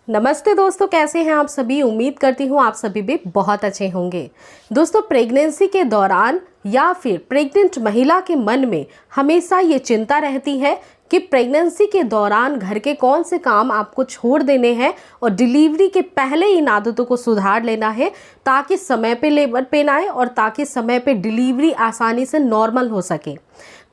नमस्ते दोस्तों, कैसे हैं आप सभी। उम्मीद करती हूँ आप सभी भी बहुत अच्छे होंगे। दोस्तों, प्रेगनेंसी के दौरान या फिर प्रेग्नेंट महिला के मन में हमेशा ये चिंता रहती है कि प्रेगनेंसी के दौरान घर के कौन से काम आपको छोड़ देने हैं और डिलीवरी के पहले इन आदतों को सुधार लेना है ताकि समय पे लेबर पेन आए और ताकि समय पे डिलीवरी आसानी से नॉर्मल हो सके।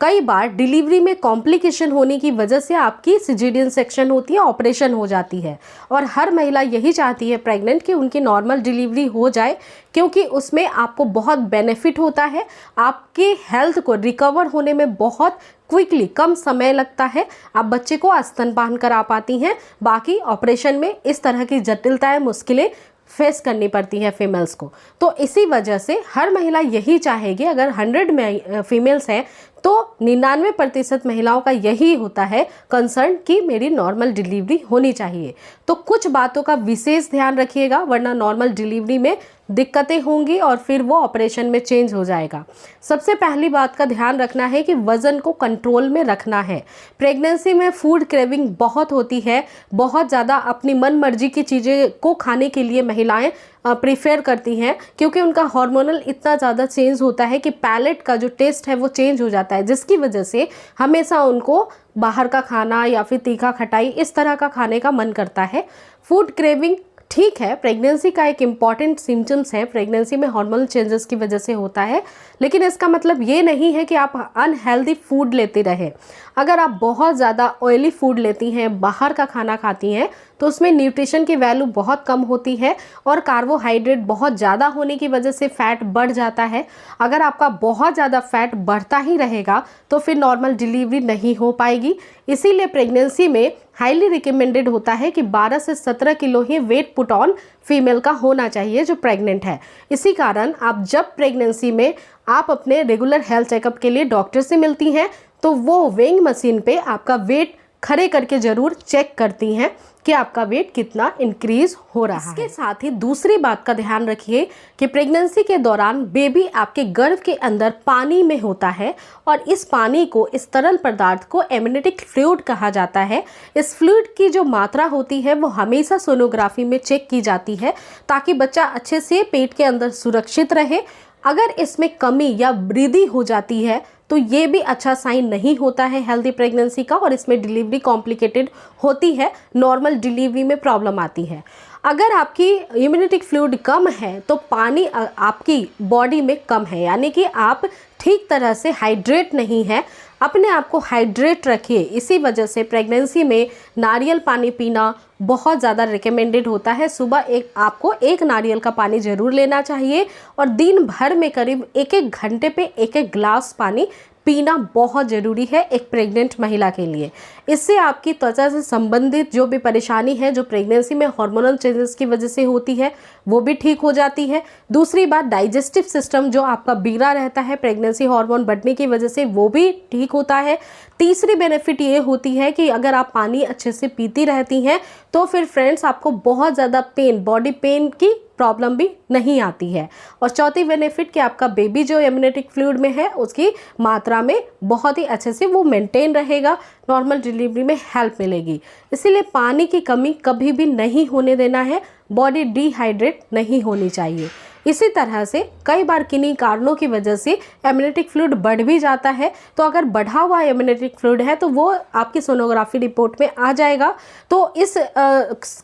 कई बार डिलीवरी में कॉम्प्लिकेशन होने की वजह से आपकी सिजेरियन सेक्शन होती है, ऑपरेशन हो जाती है और हर महिला यही चाहती है प्रेग्नेंट कि उनकी नॉर्मल डिलीवरी हो जाए, क्योंकि उसमें आपको बहुत बेनिफिट होता है। आपके हेल्थ को रिकवर होने में बहुत क्विकली कम समय लगता है। आप बच्चे को स्तनपान करा पाती हैं। बाकी ऑपरेशन में इस तरह की जटिलताएं, मुश्किलें फेस करनी पड़ती है फीमेल्स को। तो इसी वजह से हर महिला यही चाहेगी, अगर 100 में फीमेल्स हैं तो 99% महिलाओं का यही होता है कंसर्न कि मेरी नॉर्मल डिलीवरी होनी चाहिए। तो कुछ बातों का विशेष ध्यान रखिएगा, वरना नॉर्मल डिलीवरी में दिक्कतें होंगी और फिर वो ऑपरेशन में चेंज हो जाएगा। सबसे पहली बात का ध्यान रखना है कि वज़न को कंट्रोल में रखना है। प्रेगनेंसी में फूड क्रेविंग बहुत होती है, बहुत ज़्यादा अपनी मन मर्जी की चीज़ें को खाने के लिए महिलाएं प्रीफेयर करती हैं, क्योंकि उनका हार्मोनल इतना ज़्यादा चेंज होता है कि पैलेट का जो टेस्ट है वो चेंज हो जाता है, जिसकी वजह से हमेशा उनको बाहर का खाना या फिर तीखा खटाई इस तरह का खाने का मन करता है। फूड क्रेविंग ठीक है, प्रेगनेंसी का एक इम्पॉर्टेंट सिम्टम्स है, प्रेगनेंसी में हार्मोनल चेंजेस की वजह से होता है, लेकिन इसका मतलब ये नहीं है कि आप अनहेल्दी फूड लेते रहें। अगर आप बहुत ज़्यादा ऑयली फूड लेती हैं, बाहर का खाना खाती हैं, तो उसमें न्यूट्रिशन की वैल्यू बहुत कम होती है और कार्बोहाइड्रेट बहुत ज़्यादा होने की वजह से फैट बढ़ जाता है। अगर आपका बहुत ज़्यादा फैट बढ़ता ही रहेगा तो फिर नॉर्मल डिलीवरी नहीं हो पाएगी। इसीलिए प्रेगनेंसी में हाईली रिकमेंडेड होता है कि 12 से 17 kilo he weight put on female का होना चाहिए जो प्रेग्नेंट है। इसी कारण आप जब प्रेगनेंसी में आप अपने रेगुलर हेल्थ चेकअप के लिए डॉक्टर से मिलती हैं तो वो वेइंग मशीन पे आपका वेट खड़े करके ज़रूर चेक करती हैं कि आपका वेट कितना इंक्रीज हो रहा है। इसके साथ ही दूसरी बात का ध्यान रखिए कि प्रेगनेंसी के दौरान बेबी आपके गर्भ के अंदर पानी में होता है और इस पानी को, इस तरल पदार्थ को एमनियोटिक फ्लूइड कहा जाता है। इस फ्लूइड की जो मात्रा होती है वो हमेशा सोनोग्राफी में चेक की जाती है ताकि बच्चा अच्छे से पेट के अंदर सुरक्षित रहे। अगर इसमें कमी या वृद्धि हो जाती है तो ये भी अच्छा साइन नहीं होता है हेल्दी प्रेगनेंसी का और इसमें डिलीवरी कॉम्प्लिकेटेड होती है, नॉर्मल डिलीवरी में प्रॉब्लम आती है। अगर आपकी इम्यूनिटिक फ्लूइड कम है तो पानी आपकी बॉडी में कम है, यानी कि आप ठीक तरह से हाइड्रेट नहीं है। अपने आप को हाइड्रेट रखिए। इसी वजह से प्रेगनेंसी में नारियल पानी पीना बहुत ज़्यादा रिकमेंडेड होता है। सुबह आपको एक नारियल का पानी ज़रूर लेना चाहिए और दिन भर में करीब 1-1 घंटे पे 1-1 ग्लास पानी पीना बहुत ज़रूरी है एक प्रेग्नेंट महिला के लिए। इससे आपकी त्वचा से संबंधित जो भी परेशानी है जो प्रेगनेंसी में हार्मोनल चेंजेस की वजह से होती है वो भी ठीक हो जाती है। दूसरी बात, डाइजेस्टिव सिस्टम जो आपका बिगड़ा रहता है प्रेगनेंसी हार्मोन बढ़ने की वजह से, वो भी ठीक होता है। तीसरी बेनिफिट ये होती है कि अगर आप पानी अच्छे से पीती रहती हैं तो फिर फ्रेंड्स आपको बहुत ज़्यादा पेन, बॉडी पेन की प्रॉब्लम भी नहीं आती है। और चौथी बेनिफिट कि आपका बेबी जो एमनियोटिक फ्लूइड में है उसकी मात्रा में बहुत ही अच्छे से वो मेंटेन रहेगा, नॉर्मल डिलीवरी में हेल्प मिलेगी। इसीलिए पानी की कमी कभी भी नहीं होने देना है, बॉडी डिहाइड्रेट नहीं होनी चाहिए। इसी तरह से कई बार किन्हीं कारणों की वजह से एमनियोटिक फ्लूइड बढ़ भी जाता है, तो अगर बढ़ा हुआ एमनियोटिक फ्लूइड है तो वो आपकी सोनोग्राफी रिपोर्ट में आ जाएगा। तो इस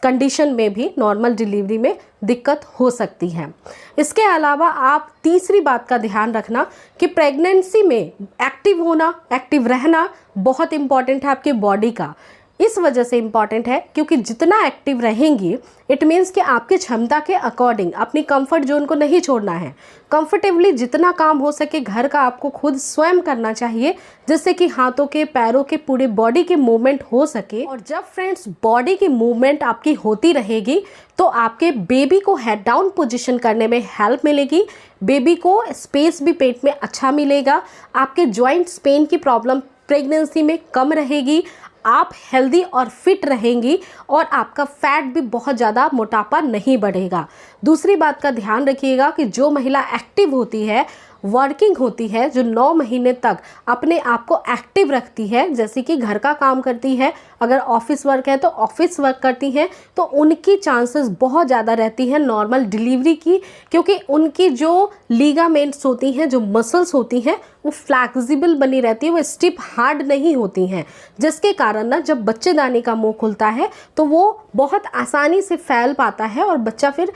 कंडीशन में भी नॉर्मल डिलीवरी में दिक्कत हो सकती है। इसके अलावा आप तीसरी बात का ध्यान रखना कि प्रेगनेंसी में एक्टिव होना, एक्टिव रहना बहुत इंपॉर्टेंट है आपकी बॉडी का। इस वजह से इम्पॉर्टेंट है क्योंकि जितना एक्टिव रहेंगी इट मीन्स कि आपकी क्षमता के अकॉर्डिंग अपनी कंफर्ट जोन को नहीं छोड़ना है। कंफर्टेबली जितना काम हो सके घर का आपको खुद स्वयं करना चाहिए, जिससे कि हाथों के, पैरों के, पूरे बॉडी के मूवमेंट हो सके। और जब फ्रेंड्स बॉडी की मूवमेंट आपकी होती रहेगी तो आपके बेबी को हेड डाउन पोजीशन करने में हेल्प मिलेगी, बेबी को स्पेस भी पेट में अच्छा मिलेगा, आपके जॉइंट्स पेन की प्रॉब्लम प्रेगनेंसी में कम रहेगी, आप हेल्दी और फिट रहेंगी और आपका फैट भी बहुत ज़्यादा, मोटापा नहीं बढ़ेगा। दूसरी बात का ध्यान रखिएगा कि जो महिला एक्टिव होती है वर्किंग होती है, जो 9 महीने तक अपने आप को एक्टिव रखती है, जैसे कि घर का काम करती है, अगर ऑफिस वर्क है तो ऑफिस वर्क करती हैं, तो उनकी चांसेस बहुत ज़्यादा रहती है नॉर्मल डिलीवरी की, क्योंकि उनकी जो लीगामेंट्स होती हैं, जो मसल्स होती हैं, वो फ्लैक्सिबल बनी रहती है, वो स्टिफ हार्ड नहीं होती हैं, जिसके कारण ना जब बच्चेदानी का मुंह खुलता है तो वो बहुत आसानी से फैल पाता है और बच्चा फिर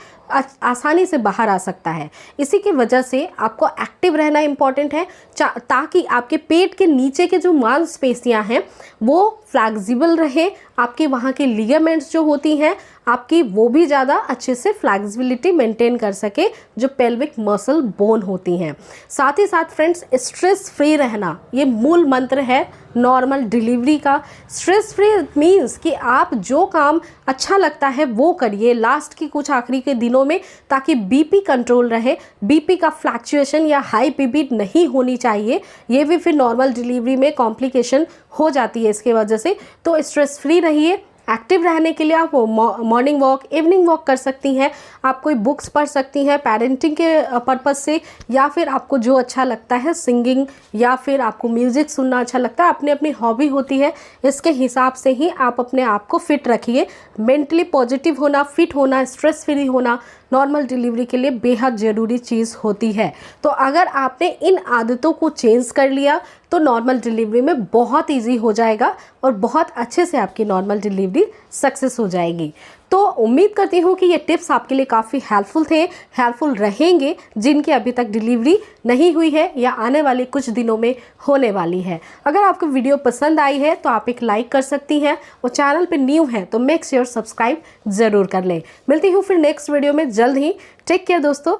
आसानी से बाहर आ सकता है। इसी की वजह से आपको एक्टिव रहना इम्पॉर्टेंट है, ताकि आपके पेट के नीचे के जो मांसपेशियां हैं वो फ्लैक्सिबल रहे, आपके वहाँ के लिगामेंट्स जो होती हैं आपकी वो भी ज़्यादा अच्छे से फ्लैक्सिबिलिटी मेंटेन कर सके, जो पेल्विक मसल बोन होती हैं। साथ ही साथ फ्रेंड्स, स्ट्रेस फ्री रहना ये मूल मंत्र है नॉर्मल डिलीवरी का। स्ट्रेस फ्री मीन्स कि आप जो काम अच्छा लगता है वो करिए लास्ट की कुछ आखिरी के दिनों में, ताकि बीपी कंट्रोल रहे, बीपी का फ्लैक्चुएशन या हाई बीपी नहीं होनी चाहिए, ये भी फिर नॉर्मल डिलीवरी में कॉम्प्लिकेशन हो जाती है इसके वजह से। तो स्ट्रेस फ्री रहिए। एक्टिव रहने के लिए आप मॉर्निंग वॉक, इवनिंग वॉक कर सकती हैं, आप कोई बुक्स पढ़ सकती हैं पेरेंटिंग के पर्पज़ से, या फिर आपको जो अच्छा लगता है सिंगिंग, या फिर आपको म्यूज़िक सुनना अच्छा लगता है, अपनी अपनी हॉबी होती है, इसके हिसाब से ही आप अपने आप को फिट रखिए। मेंटली पॉजिटिव होना, फिट होना, स्ट्रेस फ्री होना नॉर्मल डिलीवरी के लिए बेहद ज़रूरी चीज़ होती है। तो अगर आपने इन आदतों को चेंज कर लिया तो नॉर्मल डिलीवरी में बहुत इजी हो जाएगा और बहुत अच्छे से आपकी नॉर्मल डिलीवरी सक्सेस हो जाएगी। तो उम्मीद करती हूँ कि ये टिप्स आपके लिए काफ़ी हेल्पफुल रहेंगे, जिनकी अभी तक डिलीवरी नहीं हुई है या आने वाले कुछ दिनों में होने वाली है। अगर आपको वीडियो पसंद आई है तो आप एक लाइक कर सकती हैं, और चैनल पे न्यू है तो मेक श्योर सब्सक्राइब ज़रूर कर लें। मिलती हूँ फिर नेक्स्ट वीडियो में जल्द ही। टेक केयर दोस्तों।